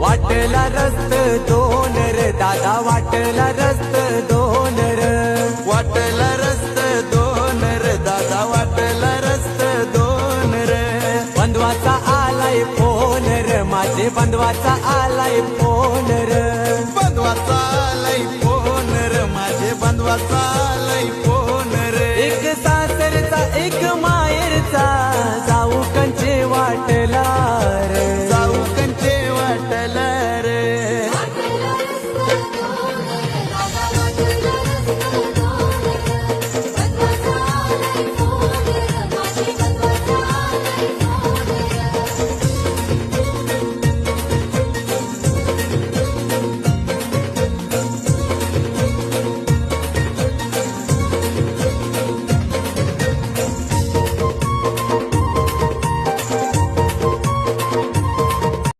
वाटला रस्त दोन रे दादा वाटला रस्त दोन रे वाटला रस्त दोन रे दादा वाटला रस्त दोन रे बंधवाचा आलाय फोन रे माझे बंधवाचा आलाय फोन रे बंधवाचा आलाय फोन रे माझे बंधवाचा आलाय फोन रे एक सासरचा एक माहेरचा जाऊ कंचे वाटला